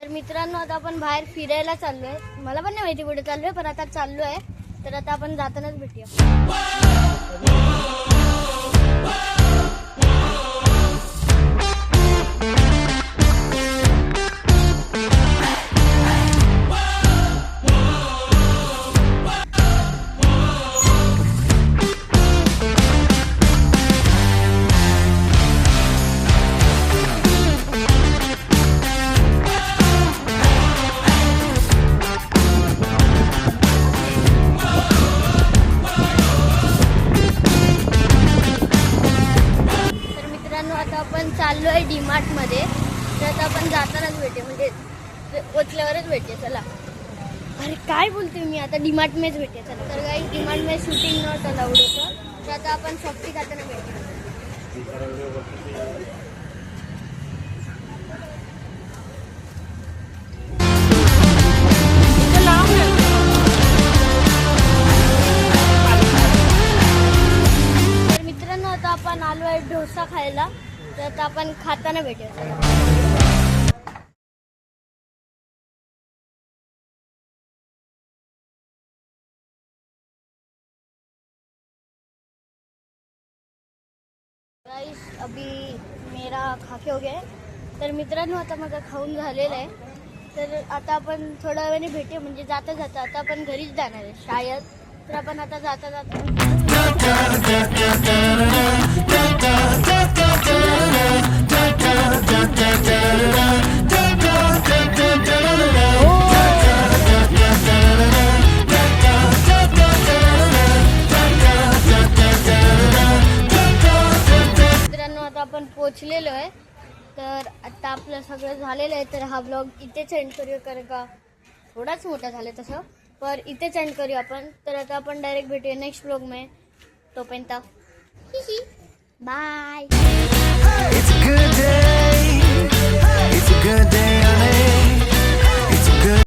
तर मित्रांनो आता आपण बाहेर फिरायला चाललोय. मला पण नाही माहिती कुठे चाललोय, पण आता चाललोय. तर आता आपण जातानाच भेटूया. आता आपण चाललोय डीमार्ट मध्ये. तर आता आपण जातानाच भेटे, म्हणजे पोचल्यावरच भेटे. चला. अरे काय बोलते मी, आता डीमार्ट मध्येच भेटे. चला. तर काही डीमार्ट मध्ये शूटिंग नॉट अलाउड होतं. तर आता आपण शॉपिंग जाताना भेटू. तर मित्रांनो आता आपण आलोय डोसा खायला. तर आता आपण खाताना भेटूया. गाइस अभी मेरा खाके हो गया है. तर मित्रांनो आता माझं खाऊन झालेलं आहे. तर आता आपण थोड्या वेळाने भेटू, म्हणजे जाता जाता आता आपण घरीच जाणार आहे शायद. तर आपण आता जाता जाता आपण पोचलेलो आहे. तर आता आपलं सगळं झालेलं आहे. तर हा ब्लॉग इथेच एंड करूया, कारण का थोडाच मोठा झाला तसं, पर इथेच एंड करूया आपण. तर आता आपण डायरेक्ट भेटूया नेक्स्ट ब्लॉग में. तोपर्यंत बाय.